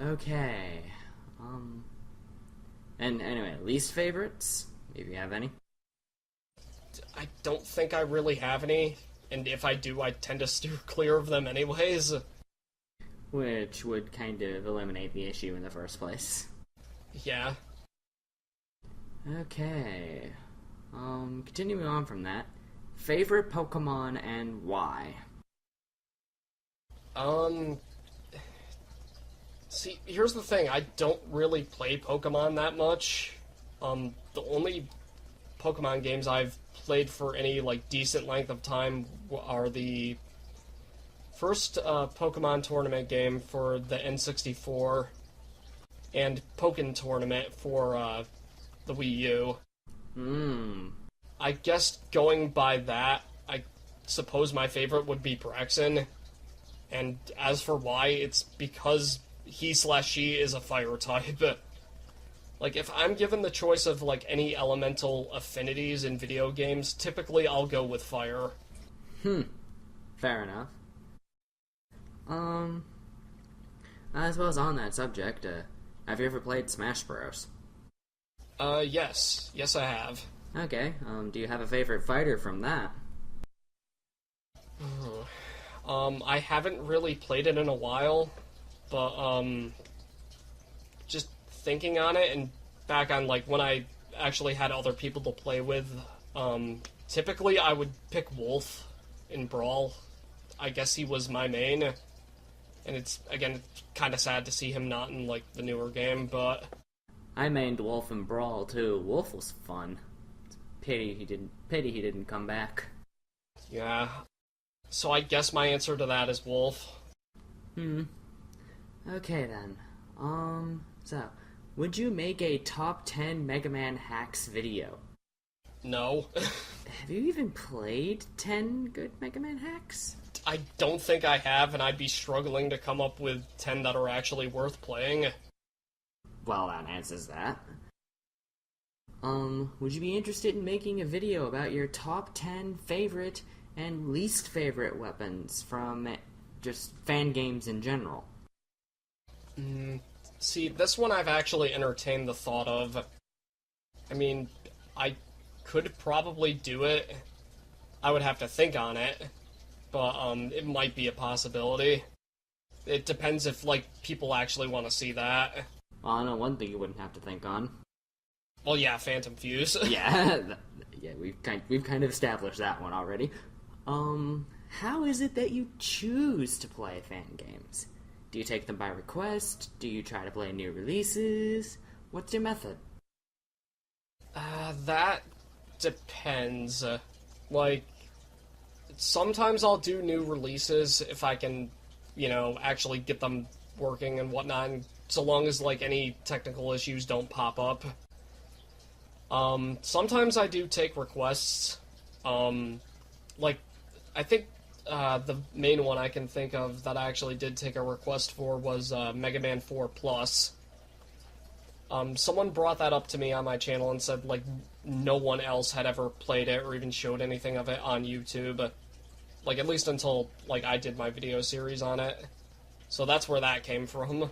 Okay. And anyway, least favorites? If you have any? I don't think I really have any, and if I do, I tend to steer clear of them anyways. Which would kind of eliminate the issue in the first place. Yeah. Okay. Continuing on from that. Favorite Pokemon and why? See, here's the thing, I don't really play Pokemon that much. The only Pokemon games I've played for any, decent length of time are the first Pokemon tournament game for the N64 and Pokken Tournament for the Wii U. I guess going by that, I suppose my favorite would be Braxton. And as for why, it's because he/she is a fire type. If I'm given the choice of, any elemental affinities in video games, typically I'll go with fire. Fair enough. As well as on that subject, have you ever played Smash Bros? Yes. Yes, I have. Okay, do you have a favorite fighter from that? I haven't really played it in a while, but, just thinking on it, and back on, when I actually had other people to play with, typically I would pick Wolf in Brawl. I guess he was my main, and it's kind of sad to see him not in, the newer game, but... I mained Wolf in Brawl, too. Wolf was fun. It's pity he didn't come back. Yeah. So I guess my answer to that is Wolf. Okay then. So, would you make a top 10 Mega Man hacks video? No. Have you even played 10 good Mega Man hacks? I don't think I have, and I'd be struggling to come up with 10 that are actually worth playing. Well, that answers that. Would you be interested in making a video about your top 10 favorite and least favorite weapons from just fan games in general? See, this one I've actually entertained the thought of. I mean, I could probably do it. I would have to think on it, but it might be a possibility. It depends if, people actually want to see that. Well, I know one thing you wouldn't have to think on. Well, yeah, Phantom Fuse. Yeah, we've kind of established that one already. How is it that you choose to play fan games? Do you take them by request? Do you try to play new releases? What's your method? That depends. Sometimes I'll do new releases if I can, actually get them working and whatnot, and so long as, any technical issues don't pop up. Sometimes I do take requests. I think the main one I can think of that I actually did take a request for was Mega Man 4 Plus. Someone brought that up to me on my channel and said, no one else had ever played it or even showed anything of it on YouTube. At least until, I did my video series on it. So that's where that came from.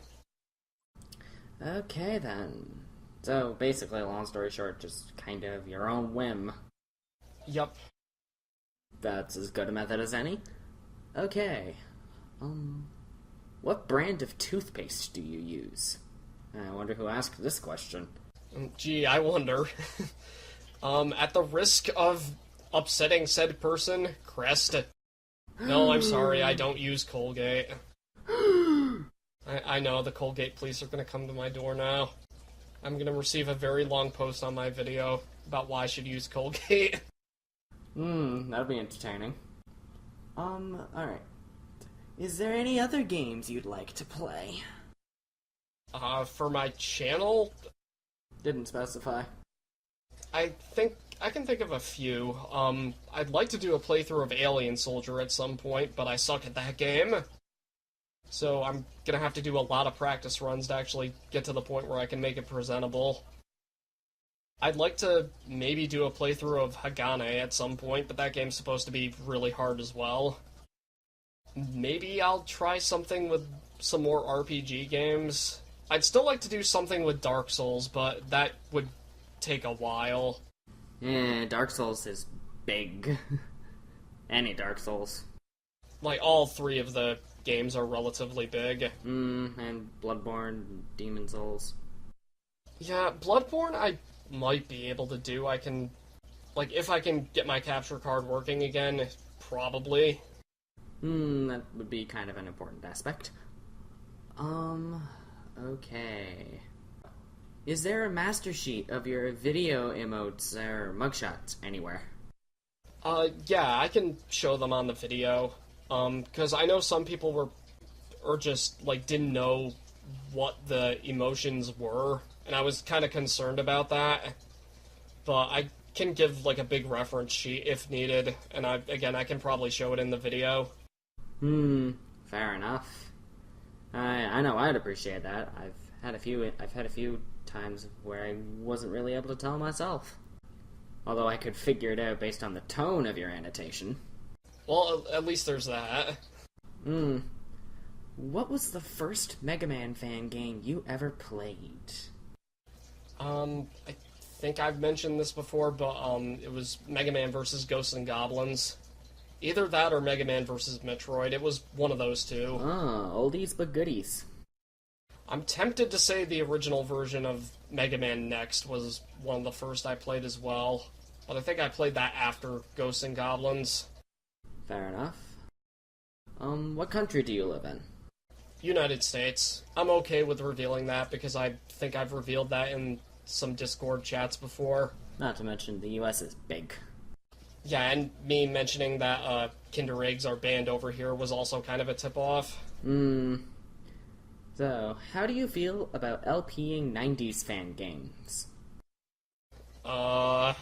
Okay, then. So, basically, long story short, just kind of your own whim. Yup. That's as good a method as any. Okay. What brand of toothpaste do you use? I wonder who asked this question. Gee, I wonder. At the risk of upsetting said person, Crest. No, I'm sorry, I don't use Colgate. I know, the Colgate police are gonna come to my door now. I'm gonna receive a very long post on my video about why I should use Colgate. That'll be entertaining. Alright. Is there any other games you'd like to play? For my channel? Didn't specify. I think I can think of a few. I'd like to do a playthrough of Alien Soldier at some point, but I suck at that game. So I'm gonna have to do a lot of practice runs to actually get to the point where I can make it presentable. I'd like to maybe do a playthrough of Hagane at some point, but that game's supposed to be really hard as well. Maybe I'll try something with some more RPG games. I'd still like to do something with Dark Souls, but that would take a while. Yeah, Dark Souls is big. Any Dark Souls. Like, all three of the games are relatively big. And Bloodborne, Demon Souls. Yeah, Bloodborne I might be able to do. I can... Like, if I can get my capture card working again, probably. That would be kind of an important aspect. Okay. Is there a master sheet of your video emotes or mugshots anywhere? Yeah, I can show them on the video. Because I know some people just, like, didn't know what the emotions were, and I was kind of concerned about that. But I can give, like, a big reference sheet if needed, and I can probably show it in the video. Fair enough. I know I'd appreciate that. I've had a few times where I wasn't really able to tell myself. Although I could figure it out based on the tone of your annotation. Well, at least there's that. What was the first Mega Man fan game you ever played? I think I've mentioned this before, but it was Mega Man vs. Ghosts and Goblins. Either that or Mega Man vs. Metroid. It was one of those two. Oldies but goodies. I'm tempted to say the original version of Mega Man Next was one of the first I played as well, but I think I played that after Ghosts and Goblins. Fair enough. What country do you live in? United States. I'm okay with revealing that because I think I've revealed that in some Discord chats before. Not to mention the US is big. Yeah, and me mentioning that Kinder Eggs are banned over here was also kind of a tip-off. So, how do you feel about LP'ing 90s fan games? I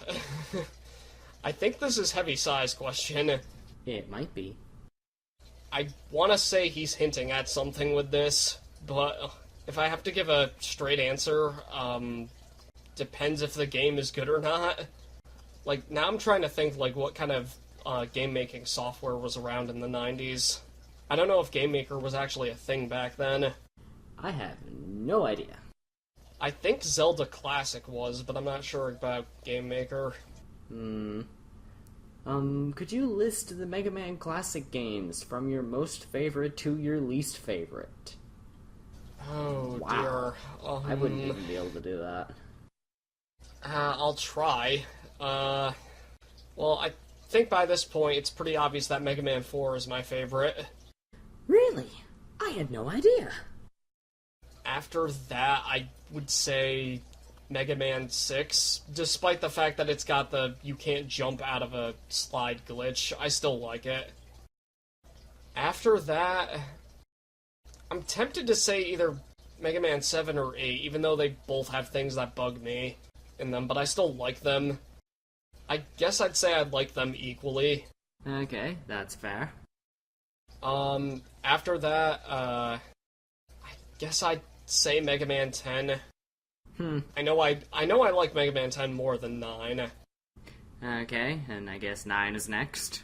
think this is heavy-size question. It might be. I want to say he's hinting at something with this, but if I have to give a straight answer, depends if the game is good or not. Like, now I'm trying to think, like, what kind of game-making software was around in the 90s. I don't know if Game Maker was actually a thing back then. I have no idea. I think Zelda Classic was, but I'm not sure about Game Maker. Could you list the Mega Man Classic games from your most favorite to your least favorite? Oh, Wow. dear. I wouldn't even be able to do that. I'll try. Well, I think by this point it's pretty obvious that Mega Man 4 is my favorite. Really? I had no idea. After that, I would say Mega Man 6. Despite the fact that it's got the you can't jump out of a slide glitch, I still like it. After that, I'm tempted to say either Mega Man 7 or 8, even though they both have things that bug me in them, but I still like them. I guess I'd say I'd like them equally. Okay, that's fair. After that, I guess I'd say Mega Man 10. I know I like Mega Man 10 more than 9. Okay, and I guess 9 is next.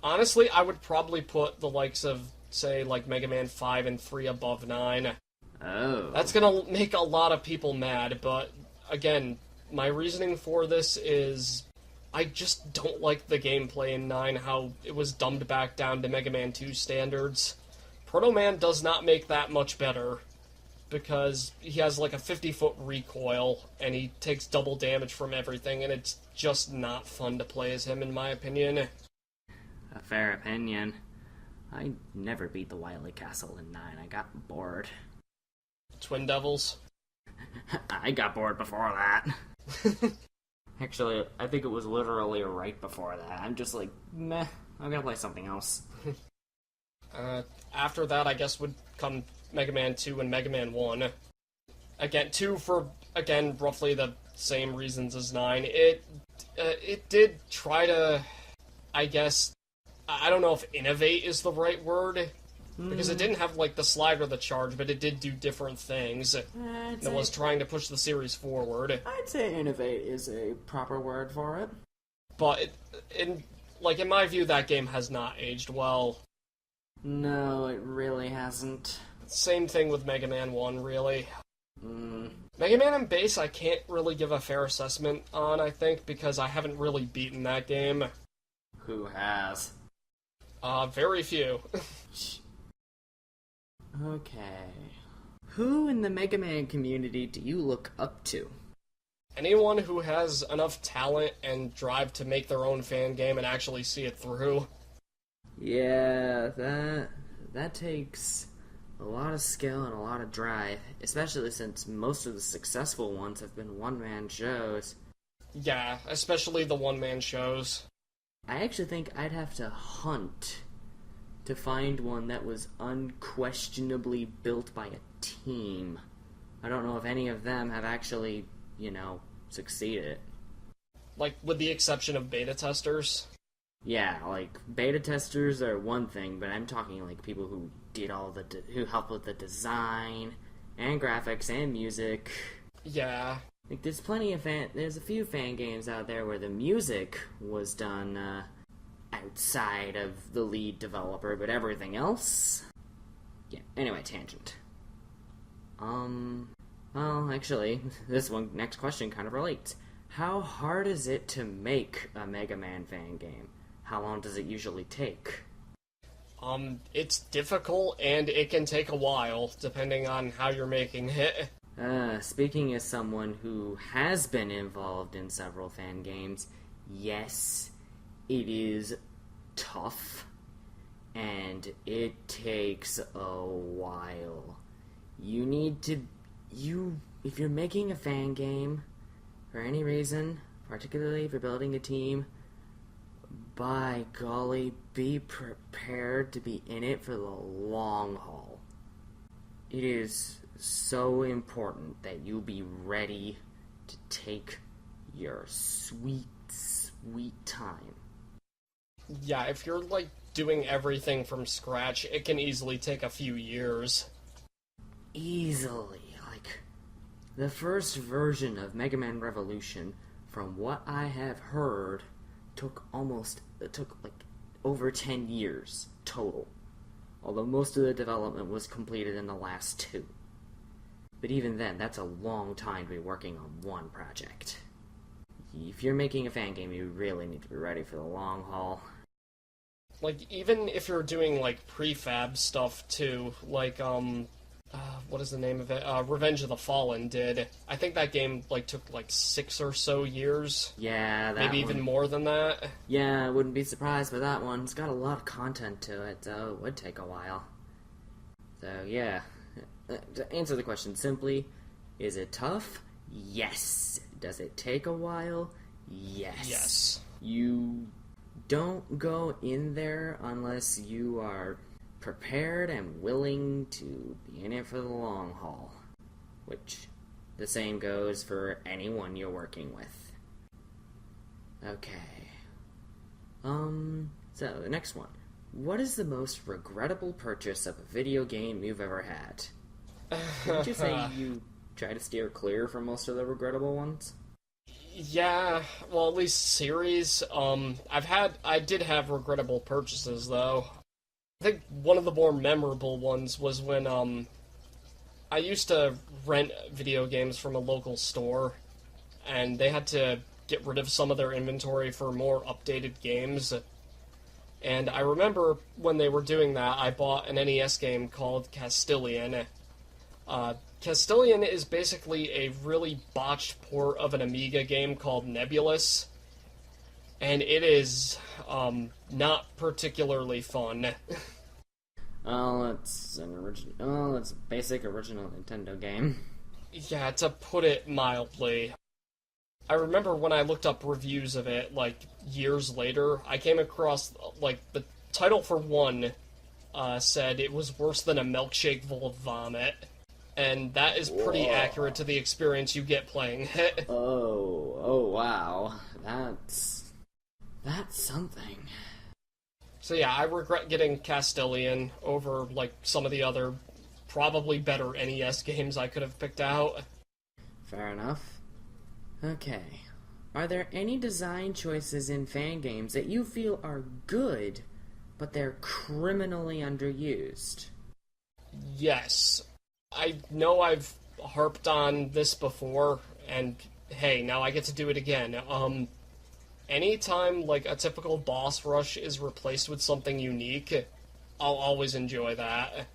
Honestly, I would probably put the likes of, say, like Mega Man 5 and 3 above 9. Oh. That's gonna make a lot of people mad, but again, my reasoning for this is I just don't like the gameplay in 9, how it was dumbed back down to Mega Man 2 standards. Proto Man does not make that much better, because he has like a 50-foot recoil, and he takes double damage from everything, and it's just not fun to play as him, in my opinion. A fair opinion. I never beat the Wily Castle in 9. I got bored. Twin Devils? I got bored before that. Actually, I think it was literally right before that. I'm just like, meh, I'm gonna play something else. After that, I guess would come Mega Man 2 and Mega Man 1. Again, 2 for, again, roughly the same reasons as 9. It did try to, I guess, I don't know if innovate is the right word, because it didn't have, like, the slide or the charge, but it did do different things. It was trying to push the series forward. I'd say innovate is a proper word for it. But, in my view, that game has not aged well. No, it really hasn't. Same thing with Mega Man 1, really. Mm, Mega Man and Bass I can't really give a fair assessment on, I think, because I haven't really beaten that game. who has? Very few. Okay. Who in the Mega Man community do you look up to? Anyone who has enough talent and drive to make their own fan game and actually see it through. Yeah, that takes a lot of skill and a lot of drive, especially since most of the successful ones have been one-man shows. Yeah, especially the one-man shows. I actually think I'd have to hunt to find one that was unquestionably built by a team. I don't know if any of them have actually, succeeded. Like, with the exception of beta testers. Yeah, like, beta testers are one thing, but I'm talking like people who did who helped with the design, and graphics, and music. Yeah. Like, there's a few fan games out there where the music was done, outside of the lead developer, but everything else... Yeah, anyway, tangent. Well, actually, next question kind of relates. How hard is it to make a Mega Man fan game? How long does it usually take? It's difficult, and it can take a while, depending on how you're making it. Speaking as someone who has been involved in several fan games, yes, it is tough, and it takes a while. If you're making a fan game, for any reason, particularly if you're building a team, by golly, be prepared to be in it for the long haul. It is so important that you be ready to take your sweet, sweet time. Yeah, if you're, doing everything from scratch, it can easily take a few years. Easily. The first version of Mega Man Revolution, from what I have heard, took over 10 years total. Although most of the development was completed in the last 2. But even then, that's a long time to be working on one project. If you're making a fan game, you really need to be ready for the long haul. Even if you're doing, prefab stuff, too, what is the name of it? Revenge of the Fallen did. I think that game, took, 6 or so years. Yeah, Maybe even more than that. Yeah, I wouldn't be surprised by that one. It's got a lot of content to it, so it would take a while. So, yeah. To answer the question simply, is it tough? Yes. Does it take a while? Yes. Yes. You don't go in there unless you are prepared and willing to be in it for the long haul. Which, the same goes for anyone you're working with. Okay. So, the next one. What is the most regrettable purchase of a video game you've ever had? Didn't you say you try to steer clear from most of the regrettable ones? Yeah, well, at least series. I did have regrettable purchases, though. I think one of the more memorable ones was when, I used to rent video games from a local store, and they had to get rid of some of their inventory for more updated games. And I remember when they were doing that, I bought an NES game called Castilian. Castilian is basically a really botched port of an Amiga game called Nebulous, and it is not particularly fun. It's a basic original Nintendo game. Yeah, to put it mildly. I remember when I looked up reviews of it, years later, I came across, the title for one said it was worse than a milkshake full of vomit. And that is pretty accurate to the experience you get playing it. Oh, wow. That's something. So yeah, I regret getting Castilian over, some of the other, probably better NES games I could have picked out. Fair enough. Okay. Are there any design choices in fan games that you feel are good, but they're criminally underused? Yes. I know I've harped on this before, and hey, now I get to do it again. Anytime, like, a typical boss rush is replaced with something unique, I'll always enjoy that.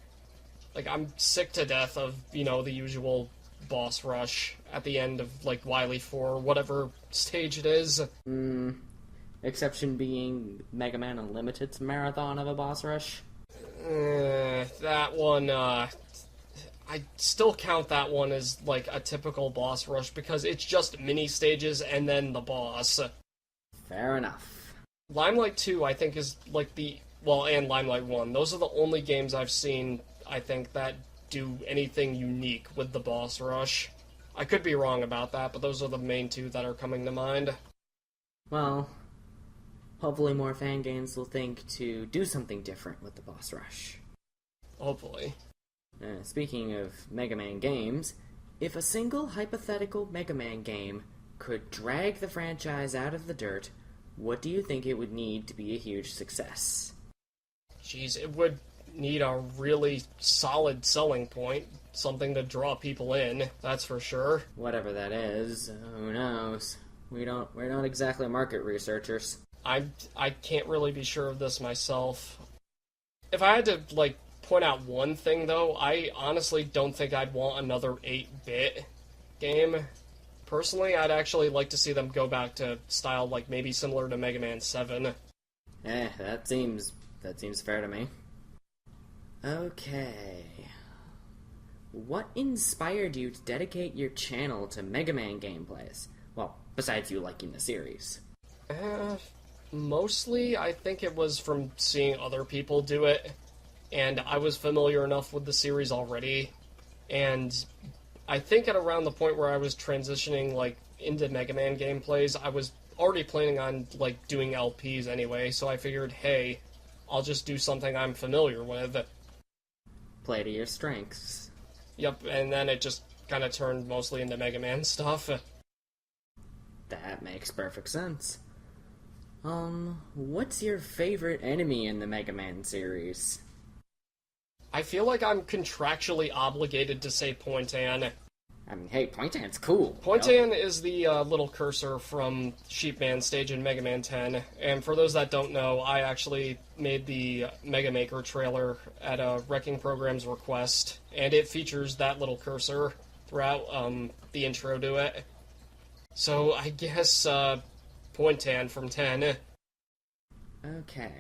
Like, I'm sick to death of, the usual boss rush at the end of, like, Wily 4, whatever stage it is. Exception being Mega Man Unlimited's marathon of a boss rush. That one, I still count that one as, like, a typical boss rush because it's just mini stages and then the boss. Fair enough. Limelight 2, I think, is, like, and Limelight 1. Those are the only games I've seen, I think, that do anything unique with the boss rush. I could be wrong about that, but those are the main two that are coming to mind. Well, hopefully more fan games will think to do something different with the boss rush. Hopefully. Speaking of Mega Man games, if a single hypothetical Mega Man game could drag the franchise out of the dirt, what do you think it would need to be a huge success? Jeez, it would need a really solid selling point, something to draw people in, that's for sure. Whatever that is, who knows? We're not exactly market researchers. I can't really be sure of this myself. If I had to, like, point out one thing, though, I honestly don't think I'd want another 8-bit game. Personally, I'd actually like to see them go back to style, like, maybe similar to Mega Man 7. That seems fair to me. Okay. What inspired you to dedicate your channel to Mega Man gameplays? Well, besides you liking the series. Mostly, I think it was from seeing other people do it, and I was familiar enough with the series already, and I think at around the point where I was transitioning, like, into Mega Man gameplays, I was already planning on, like, doing LPs anyway, so I figured, hey, I'll just do something I'm familiar with. Play to your strengths. Yep, and then it just kind of turned mostly into Mega Man stuff. That makes perfect sense. What's your favorite enemy in the Mega Man series? I feel like I'm contractually obligated to say Pointan. I mean, hey, Pointan's cool. Pointan is the little cursor from Sheepman stage in Mega Man 10, and for those that don't know, I actually made the Mega Maker trailer at a Wrecking Program's request, and it features that little cursor throughout the intro to it. So I guess Pointan from 10. Okay.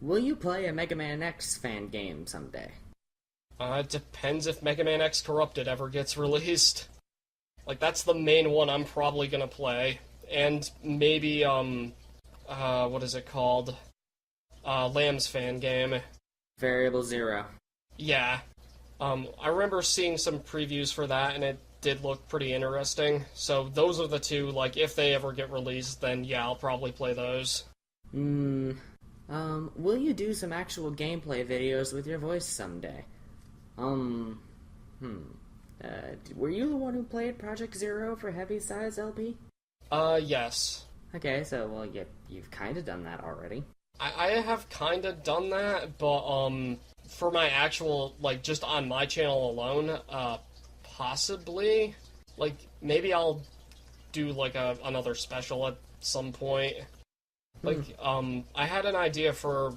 Will you play a Mega Man X fan game someday? It depends if Mega Man X Corrupted ever gets released. Like, that's the main one I'm probably gonna play. And maybe, what is it called? Lamb's fan game. Variable Zero. Yeah. I remember seeing some previews for that, and it did look pretty interesting. So those are the two, like, if they ever get released, then yeah, I'll probably play those. Will you do some actual gameplay videos with your voice someday? Were you the one who played Project Zero for Heavy Size LP? Yes. Okay, so, well, you've kinda done that already. I have kinda done that, but, for my actual, like, just on my channel alone, possibly. Like, maybe I'll do, like, another special at some point. Like, I had an idea for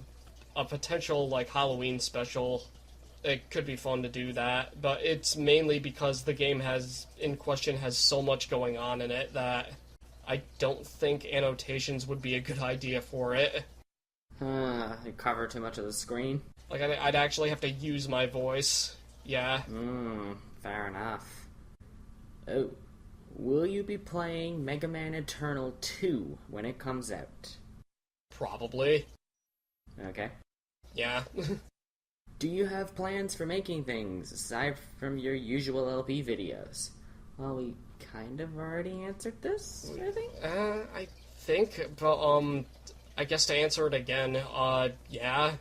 a potential, like, Halloween special. It could be fun to do that, but it's mainly because the game in question has so much going on in it that I don't think annotations would be a good idea for it. You cover too much of the screen? Like, I'd actually have to use my voice. Yeah. Fair enough. Oh, will you be playing Mega Man Eternal 2 when it comes out? Probably. Okay. Yeah. Do you have plans for making things, aside from your usual LP videos? Well, we kind of already answered this, I think? I think, but, I guess to answer it again, yeah.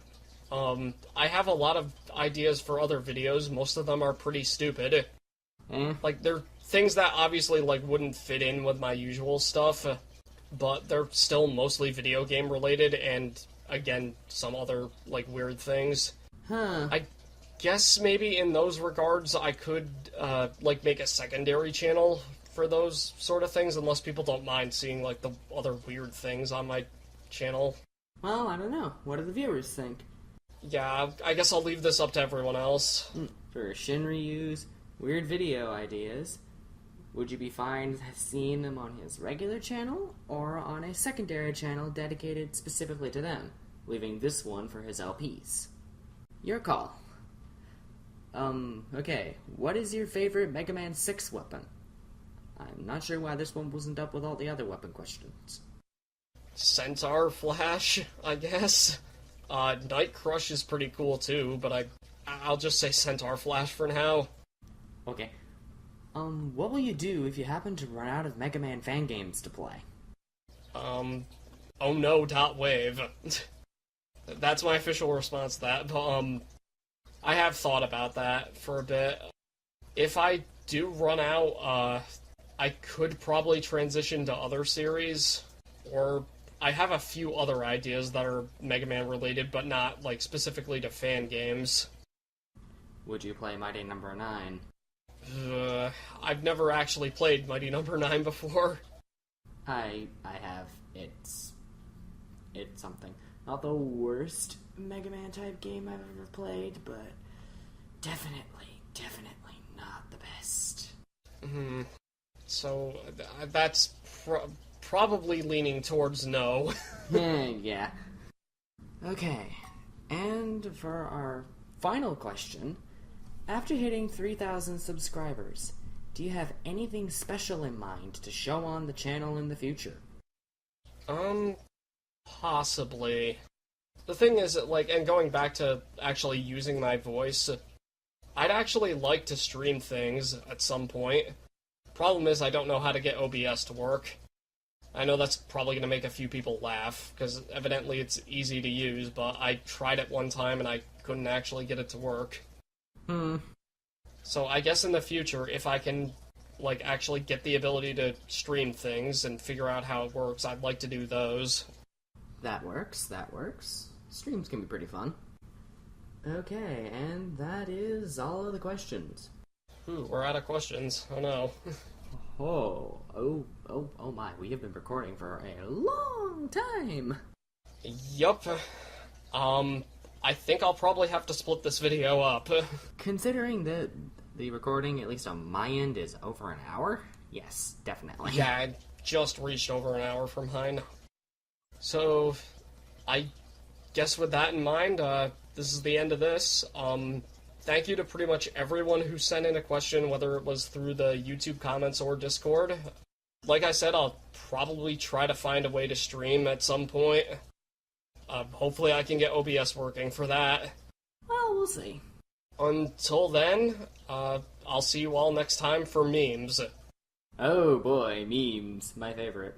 I have a lot of ideas for other videos. Most of them are pretty stupid. Like, they're things that obviously, like, wouldn't fit in with my usual stuff, but they're still mostly video game related, and, again, some other, like, weird things. Huh. guess maybe in those regards I could, like, make a secondary channel for those sort of things, unless people don't mind seeing, like, the other weird things on my channel. Well, I don't know. What do the viewers think? Yeah, I guess I'll leave this up to everyone else. For Shinryu's weird video ideas, would you be fine seeing them on his regular channel, or on a secondary channel dedicated specifically to them, leaving this one for his LPs? Your call. Okay, what is your favorite Mega Man 6 weapon? I'm not sure why this one wasn't up with all the other weapon questions. Centaur Flash, I guess. Night Crush is pretty cool too, but I'll just say Centaur Flash for now. Okay. What will you do if you happen to run out of Mega Man fan games to play? Oh no, dot wave. That's my official response to that, but, I have thought about that for a bit. If I do run out, I could probably transition to other series, or I have a few other ideas that are Mega Man related, but not, like, specifically to fan games. Would you play Mighty Number 9? I've never actually played Mighty Number 9 before. I have. It's something. Not the worst Mega Man type game I've ever played, but definitely not the best. So, that's probably leaning towards no. Yeah. Okay, and for our final question, after hitting 3,000 subscribers, do you have anything special in mind to show on the channel in the future? Possibly. The thing is, like, and going back to actually using my voice, I'd actually like to stream things at some point. Problem is, I don't know how to get OBS to work. I know that's probably going to make a few people laugh, because evidently it's easy to use, but I tried it one time and I couldn't actually get it to work. So I guess in the future, if I can, like, actually get the ability to stream things and figure out how it works, I'd like to do those. That works. Streams can be pretty fun. Okay, and that is all of the questions. We're out of questions. Oh no. Oh my, we have been recording for a long time! Yup. I think I'll probably have to split this video up. Considering that the recording, at least on my end, is over an hour? Yes, definitely. Yeah, I just reached over an hour from mine. So, I guess with that in mind, this is the end of this. Thank you to pretty much everyone who sent in a question, whether it was through the YouTube comments or Discord. Like I said, I'll probably try to find a way to stream at some point. Hopefully I can get OBS working for that. Well, we'll see. Until then, I'll see you all next time for memes. Oh boy, memes. My favorite.